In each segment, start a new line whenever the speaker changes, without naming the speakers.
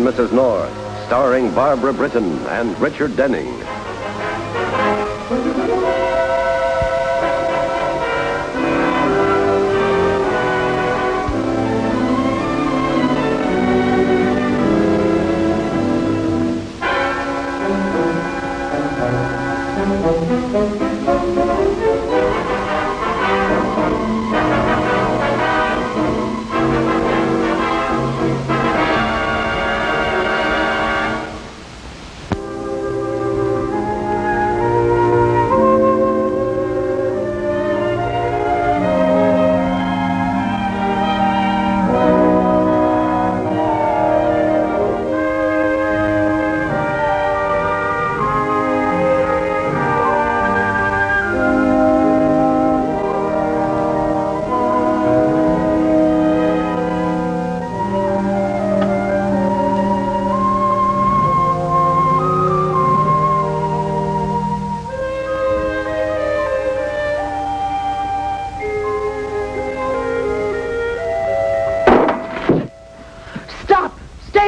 Mrs. North, starring Barbara Britton and Richard Denning.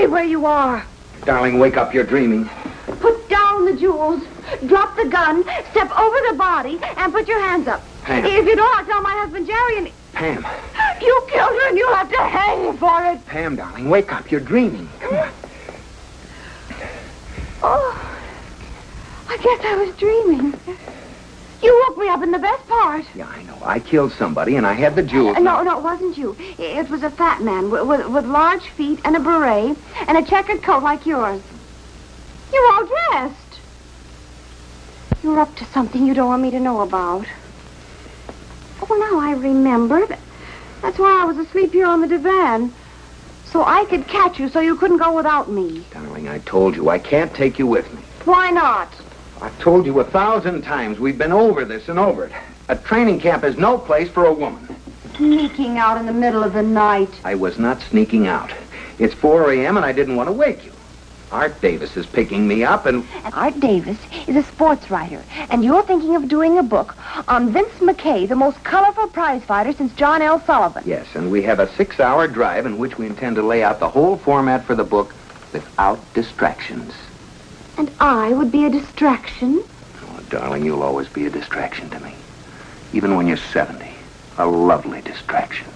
Where you are.
Darling, wake up. You're dreaming.
Put down the jewels, drop the gun, step over the body, and put your hands up.
Pam.
If you don't, I'll tell my husband Jerry and...
Pam.
You killed her and you'll have to hang for it.
Pam, darling, wake up. You're dreaming. Come on.
Oh, I guess I was dreaming. You woke me up in the best part.
Yeah, I know. I killed somebody, and I had the jewels.
No, it wasn't you. It was a fat man with large feet and a beret and a checkered coat like yours. You're all dressed. You're up to something you don't want me to know about. Oh, now I remember. That's why I was asleep here on the divan. So I could catch you so you couldn't go without me.
Darling, I told you I can't take you with me.
Why not?
I've told you 1,000 times. We've been over this and over it. A training camp is no place for a woman.
Sneaking out in the middle of the night.
I was not sneaking out. It's 4 a.m. and I didn't want to wake you. Art Davis is picking me up and
Art Davis is a sports writer, and you're thinking of doing a book on Vince McKay, the most colorful prize fighter since John L. Sullivan.
Yes, and we have a 6-hour drive in which we intend to lay out the whole format for the book without distractions.
And I would be a distraction?
Oh, darling, you'll always be a distraction to me. Even when you're 70. A lovely distraction.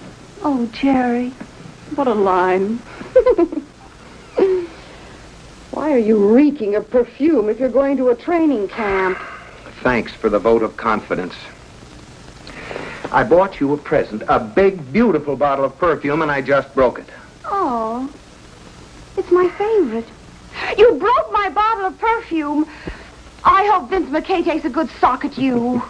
Oh, Jerry, what a line. Why are you reeking of perfume if you're going to a training camp?
Thanks for the vote of confidence. I bought you a present, a big, beautiful bottle of perfume, and I just broke it.
Oh, it's my favorite. You broke my bottle of perfume. I hope Vince McKay takes a good sock at you.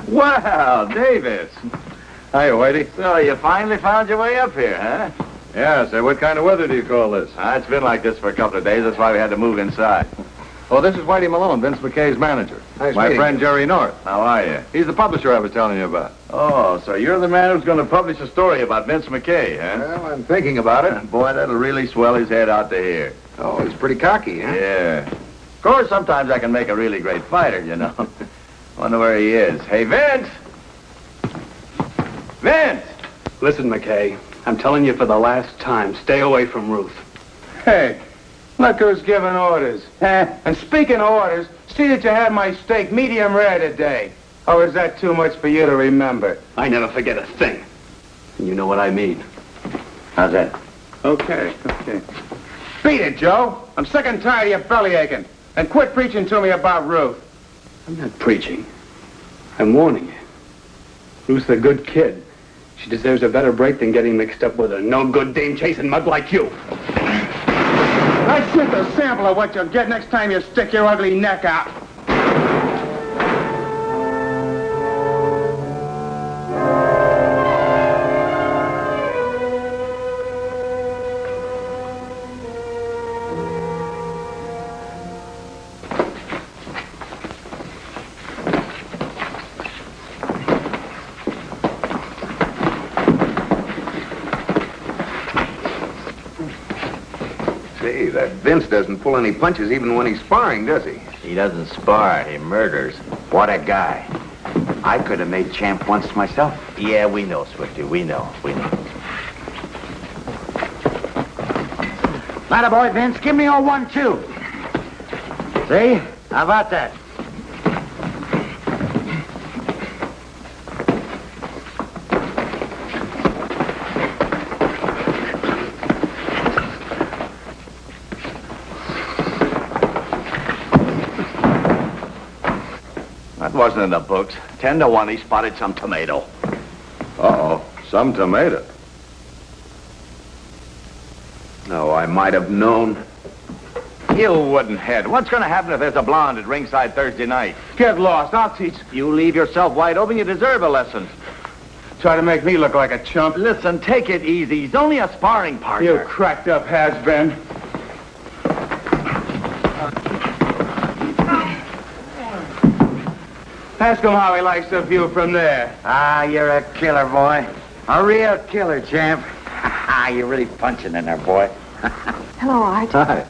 Wow, Davis.
Hi, Whitey.
So you finally found your way up here, huh?
Yeah, say, what kind of weather do you call this?
It's been like this for a couple of days. That's why we had to move inside.
Oh, this is Whitey Malone, Vince McKay's manager.
Nice
My
meeting
friend
you.
Jerry North.
How are you?
He's the publisher I was telling you about.
Oh, so you're the man who's going to publish a story about Vince McKay, huh?
Well, I'm thinking about it.
Boy, that'll really swell his head out to here.
Oh, he's pretty cocky, huh?
Yeah. Of course, sometimes I can make a really great fighter, you know. Wonder where he is. Hey, Vince! Vince!
Listen, McKay, I'm telling you for the last time, stay away from Ruth.
Hey, look who's giving orders. And speaking of orders, see that you have my steak medium rare today. Or is that too much for you to remember?
I never forget a thing. And you know what I mean.
How's that?
Okay. Beat it, Joe. I'm sick and tired of your belly aching. And quit preaching to me about Ruth.
I'm not preaching. I'm warning you. Ruth's a good kid. She deserves a better break than getting mixed up with a no-good dame chasing mug like you.
That's just a sample of what you'll get next time you stick your ugly neck out.
Say, that Vince doesn't pull any punches even when he's sparring, does he?
He doesn't spar. He murders. What a guy. I could have made champ once myself.
Yeah, we know, Swifty. We know.
Latta boy, Vince, give me a 1-2. See? How about that?
That wasn't in the books. 10-1, he spotted some tomato.
Uh-oh. Some tomato. No, I might have known.
You wouldn't head. What's going to happen if there's a blonde at ringside Thursday night?
Get lost. I'll teach.
You leave yourself wide open, you deserve a lesson.
Try to make me look like a chump.
Listen, take it easy. He's only a sparring
You
partner.
cracked up has-been. Ask him how he likes the view from there.
Ah, you're a killer, boy. A real killer, champ. You're really punching in there, boy.
Hello, Art.
Hi.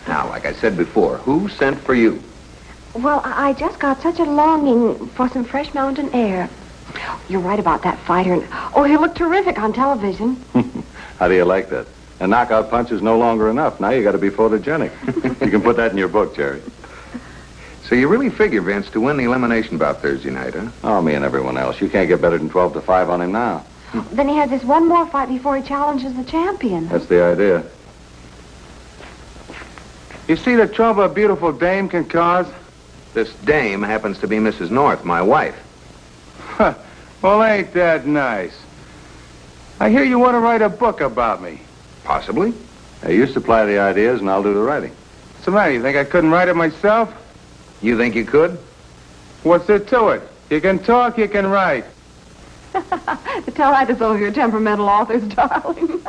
Now, like I said before, who sent for you?
Well, I just got such a longing for some fresh mountain air. You're right about that fighter. And, oh, he looked terrific on television.
How do you like that? A knockout punch is no longer enough. Now you got to be photogenic. You can put that in your book, Jerry.
So you really figure, Vince, to win the elimination bout Thursday night, huh?
Oh, me and everyone else. You can't get better than 12-5 on him now.
Then he has this one more fight before he challenges the champion.
That's the idea.
You see the trouble a beautiful dame can cause?
This dame happens to be Mrs. North, my wife.
Well, ain't that nice? I hear you want to write a book about me.
Possibly.
Hey, you supply the ideas, and I'll do the writing.
What's the matter? You think I couldn't write it myself?
You think you could?
What's there to it? You can talk, you can write.
Tell that to some of your temperamental authors, darling.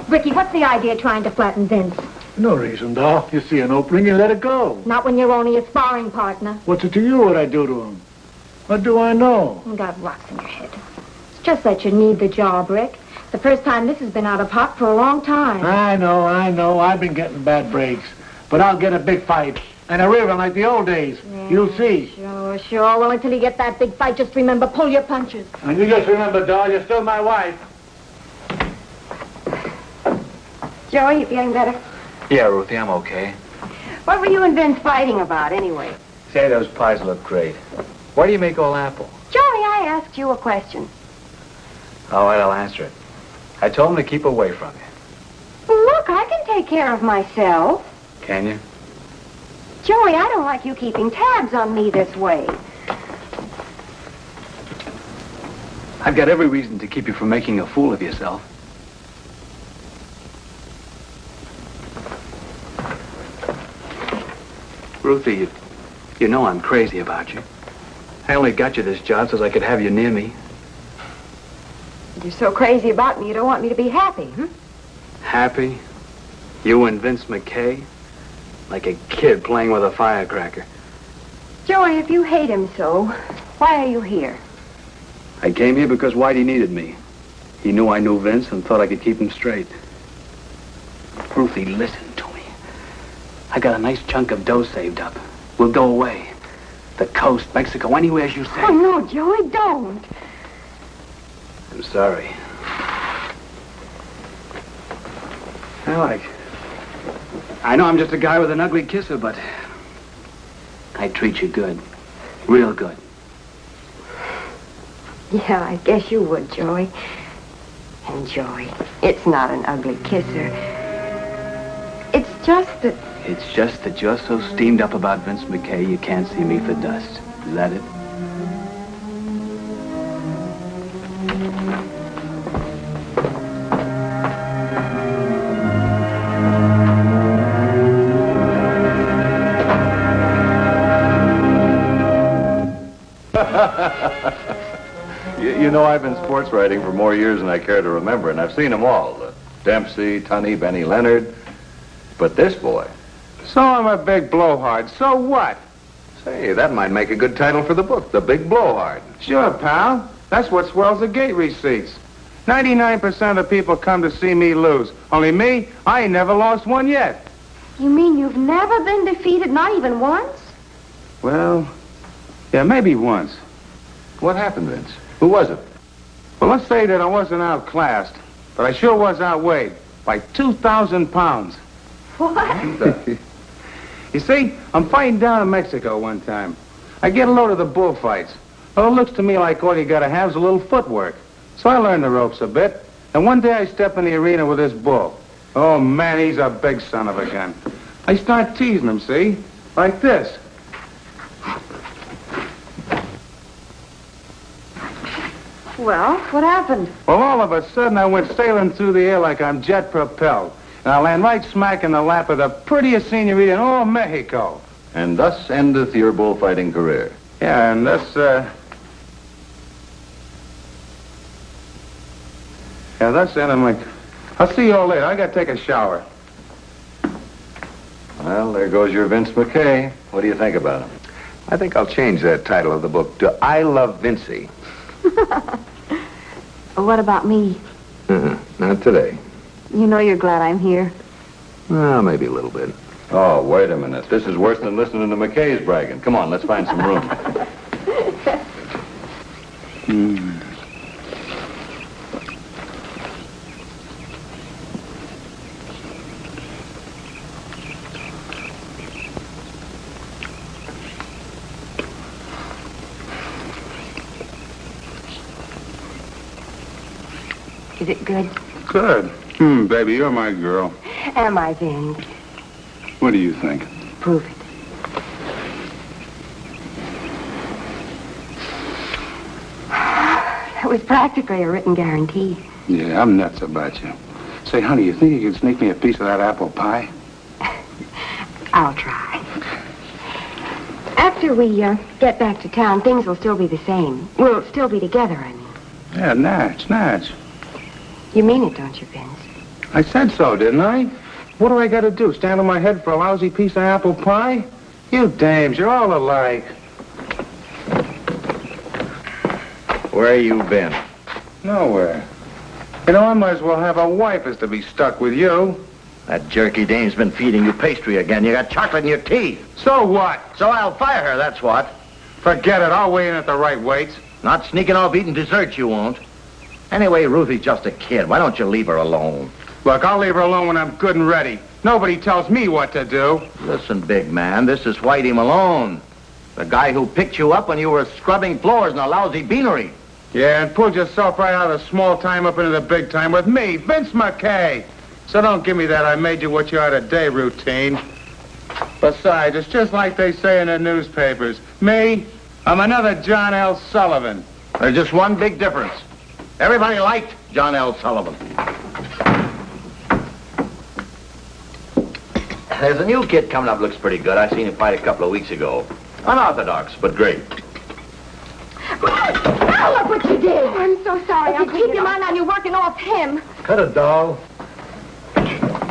Ricky, what's the idea trying to flatten Vince?
No reason, doll. You see an opening, you let it go.
Not when you're only a sparring partner.
What's it to you what I do to him? What do I know?
You got rocks in your head. It's just that you need the job, Rick. It's the first time this has been out of hock for a long time.
I know. I've been getting bad breaks. But I'll get a big fight. And a real one like the old days.
Yeah,
You'll see.
Sure. Well, until you get that big fight, just remember, pull your punches.
And you just remember, doll, you're still my wife.
Joey, you feeling better?
Yeah, Ruthie, I'm okay.
What were you and Vince fighting about, anyway?
Say, those pies look great. Why do you make all apple?
Joey, I asked you a question.
All right, I'll answer it. I told him to keep away from you.
Look, I can take care of myself.
Can you?
Joey, I don't like you keeping tabs on me this way.
I've got every reason to keep you from making a fool of yourself. Ruthie, you know I'm crazy about you. I only got you this job so I could have you near me.
You're so crazy about me, you don't want me to be happy, huh?
Happy? You and Vince McKay? Like a kid playing with a firecracker.
Joey, if you hate him so, why are you here?
I came here because Whitey needed me. He knew I knew Vince and thought I could keep him straight. Ruthie, listen to me. I got a nice chunk of dough saved up. We'll go away. The coast, Mexico, anywhere as you say.
Oh, no, Joey, don't.
I'm sorry. I know I'm just a guy with an ugly kisser, but I treat you good. Real good.
Yeah, I guess you would, Joey. And Joey, it's not an ugly kisser. It's just that...
It's just that you're so steamed up about Vince McKay, you can't see me for dust. Is that it?
You know, I've been sports writing for more years than I care to remember, and I've seen them all. Dempsey, Tunney, Benny Leonard. But this boy...
So I'm a big blowhard. So what?
Say, that might make a good title for the book, The Big Blowhard.
Sure, pal. That's what swells the gate receipts. 99% of the people come to see me lose. Only me, I ain't never lost one yet.
You mean you've never been defeated, not even once?
Well, yeah, maybe once.
What happened, Vince? Who was it?
Well, let's say that I wasn't outclassed, but I sure was outweighed by 2,000 pounds.
What?
You see, I'm fighting down in Mexico one time. I get a load of the bullfights. Well, it looks to me like all you gotta have is a little footwork. So I learned the ropes a bit, and one day I step in the arena with this bull. Oh, man, he's a big son of a gun. I start teasing him, see? Like this.
Well, what happened?
Well, all of a sudden, I went sailing through the air like I'm jet propelled. And I land right smack in the lap of the prettiest senorita in all Mexico.
And thus endeth your bullfighting career.
Yeah, and that's, yeah, that's the end of my... I'll see you all later. I gotta take a shower.
Well, there goes your Vince McKay. What do you think about him?
I think I'll change that title of the book to I Love Vincey.
What about me?
Not today.
You know you're glad I'm here.
Well, maybe a little bit. Oh, wait a minute. This is worse than listening to McKay's bragging. Come on, let's find some room.
Is it good?
Good. Baby, you're my girl.
Am I, Vince?
What do you think?
Prove it. It was practically a written guarantee.
Yeah, I'm nuts about you. Say, honey, you think you can sneak me a piece of that apple pie?
I'll try. After we get back to town, things will still be the same. We'll still be together, I mean.
Yeah, Natch.
You mean it, don't you, Vince?
I said so, didn't I? What do I got to do, stand on my head for a lousy piece of apple pie? You dames, you're all alike.
Where you been?
Nowhere. You know, I might as well have a wife as to be stuck with you.
That jerky dame's been feeding you pastry again. You got chocolate in your teeth.
So what?
So I'll fire her, that's what.
Forget it, I'll weigh in at the right weights.
Not sneaking off eating dessert, you won't. Anyway, Ruthie's just a kid. Why don't you leave her alone?
Look, I'll leave her alone when I'm good and ready. Nobody tells me what to do.
Listen, big man, this is Whitey Malone. The guy who picked you up when you were scrubbing floors in a lousy beanery.
Yeah, and pulled yourself right out of the small time up into the big time with me, Vince McKay. So don't give me that I made you what you are today routine. Besides, it's just like they say in the newspapers. Me, I'm another John L. Sullivan.
There's just one big difference. Everybody liked John L. Sullivan. There's a new kid coming up, looks pretty good. I seen him fight a couple of weeks ago. Unorthodox, but great.
Oh, look what you did. I'm so sorry. If you keep your mind on you working off him.
Cut it, doll.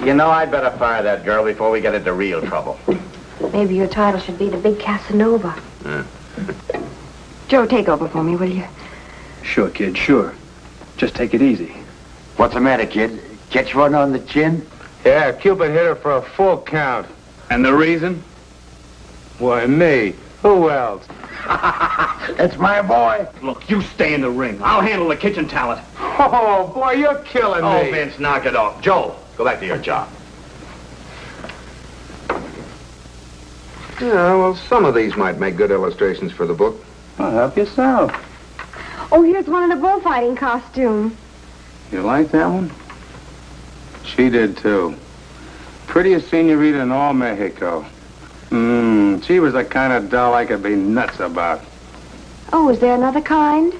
You know, I'd better fire that girl before we get into real trouble.
Maybe your title should be the Big Casanova. Joe, take over for me, will you?
Sure, kid, sure. Just take it easy.
What's the matter, kid? Catch one on the chin?
Yeah, Cupid hit her for a full count.
And the reason?
Why, me. Who else?
That's my boy.
Look, you stay in the ring. I'll handle the kitchen talent.
Oh, boy, you're killing
Oh,
me.
Vince, knock it off. Joe, go back to your job.
Yeah, well, some of these might make good illustrations for the book.
Well, help yourself.
Oh, here's one in a bullfighting costume.
You like that one? She did, too. Prettiest senorita in all Mexico. She was the kind of doll I could be nuts about.
Oh, is there another kind?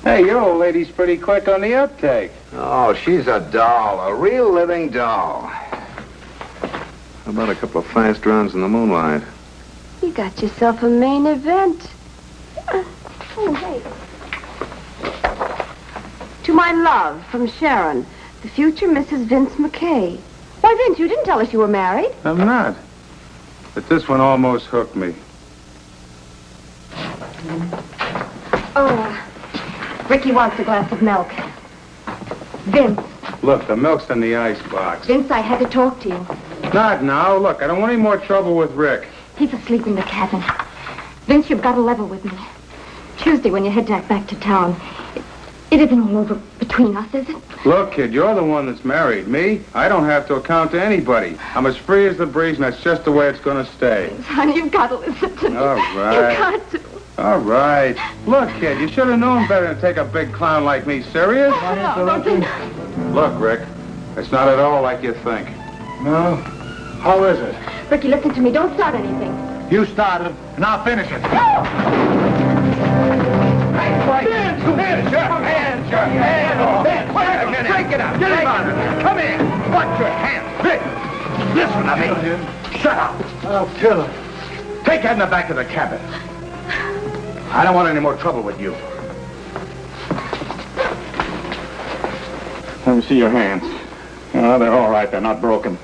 Hey, your old lady's pretty quick on the uptake.
Oh, she's a doll, a real living doll. How about a couple of fast rounds in the moonlight?
You got yourself a main event. Oh, hey. To my love, from Sharon, the future Mrs. Vince McKay. Why, Vince, you didn't tell us you were married.
I'm not. But this one almost hooked me.
Oh, Ricky wants a glass of milk. Vince.
Look, the milk's in the icebox.
Vince, I had to talk to you.
Not now. Look, I don't want any more trouble with Rick.
He's asleep in the cabin.
Vince, you've got to level with me. Tuesday, when you head back to town, it isn't all over between us, is it?
Look, kid, you're the one that's married. Me? I don't have to account to anybody. I'm as free as the breeze, and that's just the way it's going to stay.
Honey, you've got to listen to me.
All right.
You've got to.
All right. Look, kid, you should have known better than take a big clown like me serious. Look, Rick, it's not at all like you think.
No? How is it?
Ricky, listen to me. Don't start anything.
You started, and I'll finish it.
Break it up. Get him on it. Come in. Watch your hands. Vic, listen to me. Shut up.
I'll kill him.
Take Ed in the back of the cabin. I don't want any more trouble with you.
Let me see your hands. Oh, they're all right. They're not broken.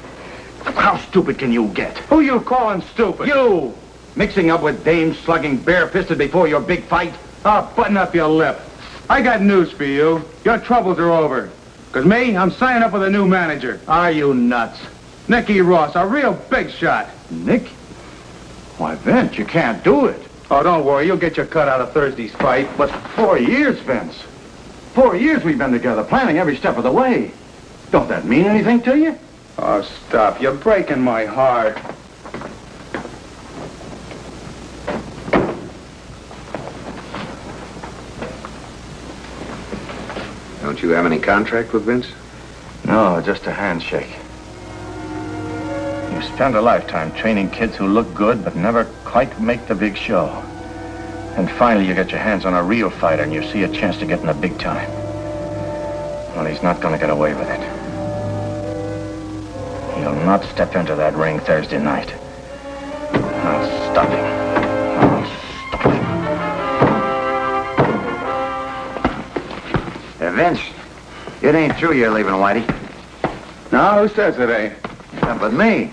How stupid can you get?
Who you calling stupid?
You! Mixing up with dames slugging bare-fisted before your big fight?
Oh, button up your lip. I got news for you. Your troubles are over. Because me, I'm signing up with a new manager.
Are you nuts?
Nicky Ross, a real big shot.
Nick? Why, Vince, you can't do it.
Oh, don't worry. You'll get your cut out of Thursday's fight.
But 4 years, Vince. 4 years we've been together, planning every step of the way. Don't that mean anything to you?
Oh, stop. You're breaking my heart.
Don't you have any contract with Vince?
No, just a handshake. You spend a lifetime training kids who look good but never quite make the big show. And finally you get your hands on a real fighter and you see a chance to get in the big time. Well, he's not going to get away with it. He'll not step into that ring Thursday night. I'll stop him. I'll stop him.
Vince, it ain't true you're leaving Whitey.
No, who says it ain't?
Yeah, but me.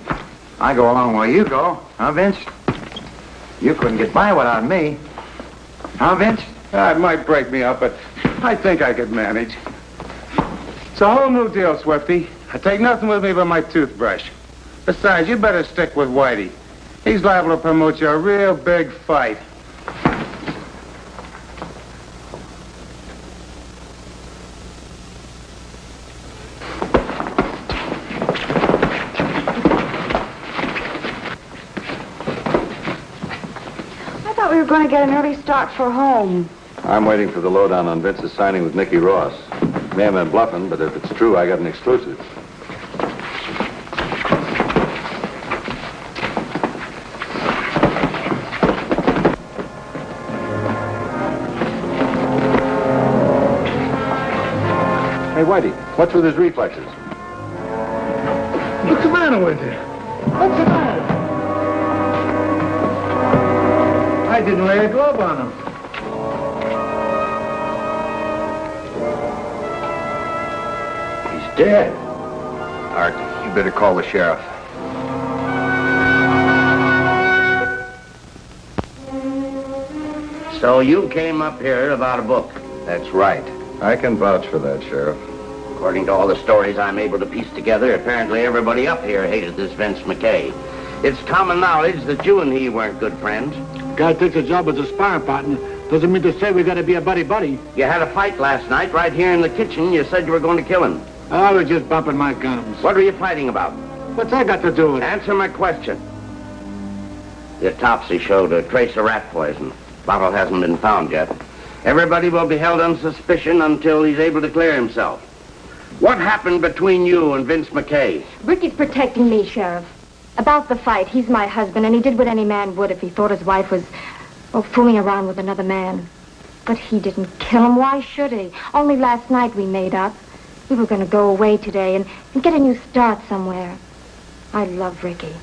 I go along where you go. Huh, Vince? You couldn't get by without me. Huh, Vince?
It might break me up, but I think I could manage. It's a whole new deal, Swifty. I take nothing with me but my toothbrush. Besides, you better stick with Whitey. He's liable to promote you a real big fight.
I thought we were going to get an early start for home.
I'm waiting for the lowdown on Vince's signing with Nicky Ross. May have been bluffing, but if it's true, I got an exclusive. Hey, Whitey, what's with his reflexes?
What's the matter with you? What's the matter? I didn't lay a glove on him.
Dead. Art, you better call the sheriff.
So you came up here about a book.
That's right.
I can vouch for that, Sheriff.
According to all the stories I'm able to piece together, apparently everybody up here hated this Vince McKay. It's common knowledge that you and he weren't good friends.
Guy takes a job as a sparring partner. Doesn't mean to say we got to be a buddy-buddy.
You had a fight last night right here in the kitchen. You said you were going to kill him.
I was just bumping my gums.
What were you fighting about?
What's that got to do with it?
Answer my question. The autopsy showed a trace of rat poison. Bottle hasn't been found yet. Everybody will be held on suspicion until he's able to clear himself. What happened between you and Vince McKay?
Ricky's protecting me, Sheriff. About the fight, he's my husband, and he did what any man would if he thought his wife was, fooling around with another man. But he didn't kill him. Why should he? Only last night we made up. We were going to go away today and get a new start somewhere. I love Ricky.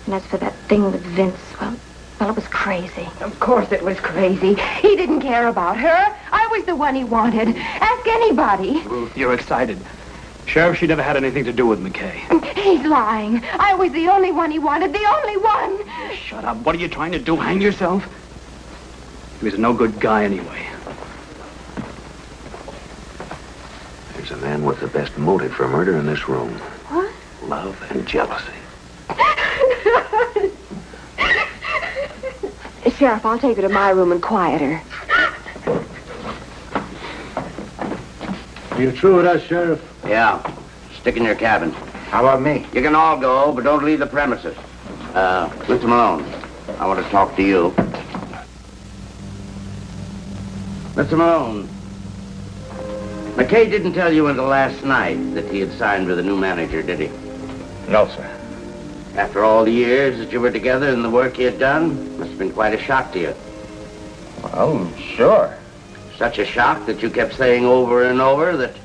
And as for that thing with Vince, well, it was crazy.
Of course it was crazy. He didn't care about her. I was the one he wanted. Ask anybody.
Ruth, you're excited. Sheriff, she never had anything to do with McKay.
He's lying. I was the only one he wanted, the only one.
Shut up. What are you trying to do, hang yourself? He was a no-good guy anyway.
There's a man with the best motive for murder in this room.
What?
Love and jealousy.
Sheriff, I'll take her to my room and quiet her.
Are you through with us, Sheriff?
Yeah. Stick in your cabin.
How about me?
You can all go, but don't leave the premises. Mr. Malone, I want to talk to you. Mr. Malone, McKay didn't tell you until last night that he had signed with a new manager, did he?
No, sir.
After all the years that you were together and the work he had done, must have been quite a shock to you.
Well, sure.
Such a shock that you kept saying over and over that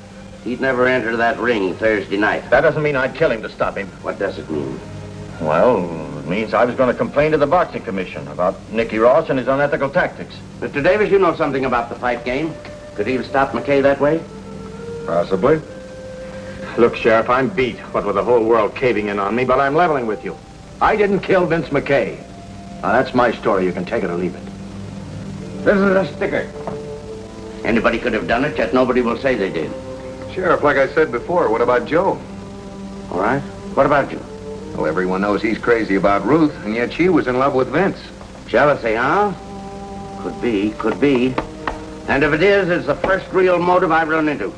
he'd never enter that ring Thursday night.
That doesn't mean I'd kill him to stop him.
What does it mean?
Well, it means I was going to complain to the Boxing Commission about Nicky Ross and his unethical tactics.
Mr. Davis, you know something about the fight game. Could he have stopped McKay that way?
Possibly.
Look, Sheriff, I'm beat, what with the whole world caving in on me, but I'm leveling with you. I didn't kill Vince McKay. Now, that's my story. You can take it or leave it.
This is a sticker. Anybody could have done it, yet nobody will say they did.
Sheriff, like I said before, what about Joe?
All right. What about you?
Well, everyone knows he's crazy about Ruth, and yet she was in love with Vince.
Jealousy, huh? Could be, could be. And if it is, it's the first real motive I've run into.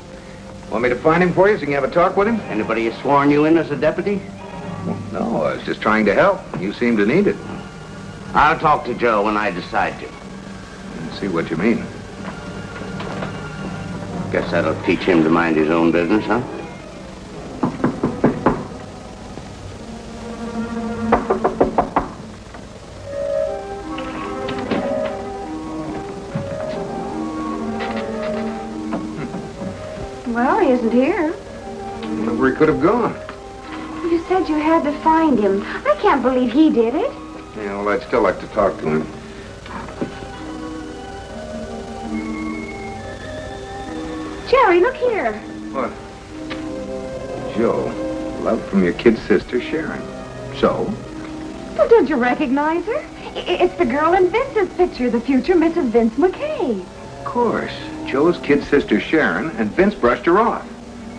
Want me to find him for you so you can have a talk with him?
Anybody has sworn you in as a deputy?
No, I was just trying to help. You seem to need it.
I'll talk to Joe when I decide to.
See what you mean.
Guess that'll teach him to mind his own business, huh?
Well, he isn't here.
Where he could have gone.
You said you had to find him. I can't believe he did it.
Yeah, well, I'd still like to talk to him.
Jerry, look here.
What? Joe, love from your kid sister, Sharon. So?
Well, don't you recognize her? It's the girl in Vince's picture, the future Mrs. Vince McKay.
Of course. Joe's kid sister, Sharon, and Vince brushed her off.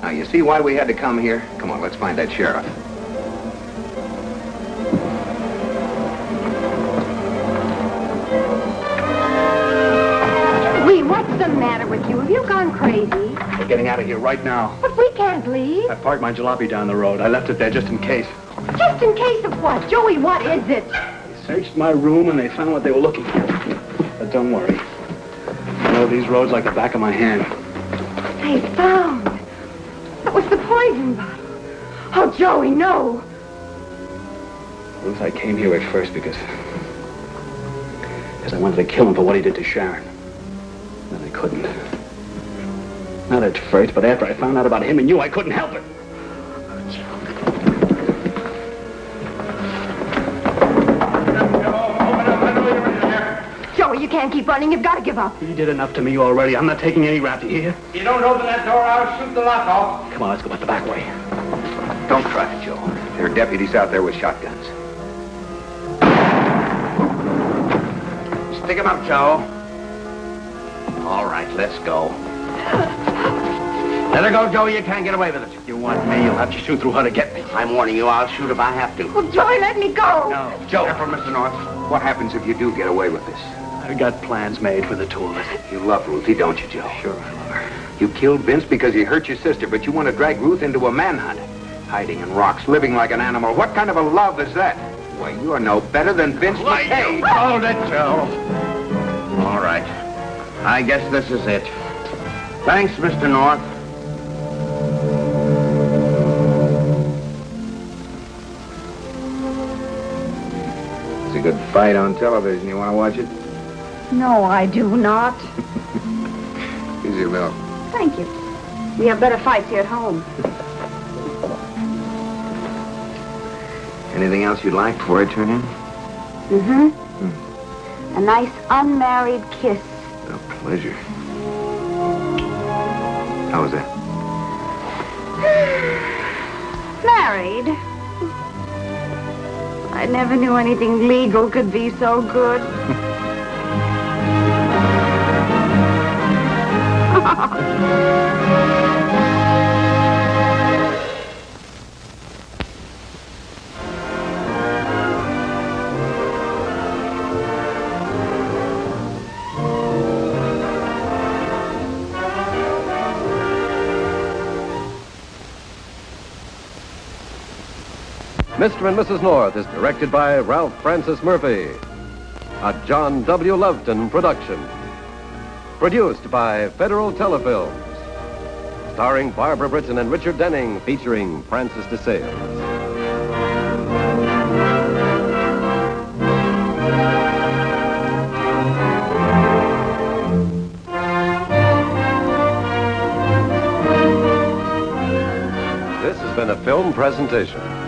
Now, you see why we had to come here? Come on, let's find that sheriff.
Lee, what's the matter with you? Have you gone crazy?
We're getting out of here right now.
But we can't leave.
I parked my jalopy down the road. I left it there just in case.
Just in case of what? Joey, what is it?
They searched my room and they found what they were looking for. But don't worry. I know these roads like the back of my hand.
They found. That was the poison bottle. Oh, Joey, no.
Ruth, I came here at first because I wanted to kill him for what he did to Sharon. Then I couldn't. Not at first, but after I found out about him and you, I couldn't help it.
Joey, you can't keep running. You've got to give up.
You did enough to me already. I'm not taking any rap, do you hear?
You don't open that door, I'll shoot the lock off.
Come on, let's go back the back way.
Don't try it, Joe. There are deputies out there with shotguns.
Stick him up, Joe. All right, let's go. Let her go, Joe. You can't get away with it.
You want me, you'll have to shoot through her to get me.
I'm warning you, I'll shoot if I have to.
Well, Joey, let me go.
No.
Joe.
Careful, Mr. North.
What happens if you do get away with this?
I've got plans made for the two of us.
You love Ruthie, don't you, Joe?
Sure, I love her.
You killed Vince because he hurt your sister, but you want to drag Ruth into a manhunt. Hiding in rocks, living like an animal. What kind of a love is that? Why, you are no better than Vince McKay.
Hold it, Joe. All right. I guess this is it. Thanks, Mr. North.
It's a good fight on television. You want to watch it?
No, I do not.
Easy, Bill.
Thank you. We have better fights here at home.
Anything else you'd like before I turn in?
Mm-hmm. A nice unmarried kiss.
A pleasure. How was that?
Married? I never knew anything legal could be so good.
Mr. and Mrs. North is directed by Ralph Francis Murphy. A John W. Loveton production. Produced by Federal Telefilms. Starring Barbara Britton and Richard Denning, featuring Francis DeSales. This has been a film presentation.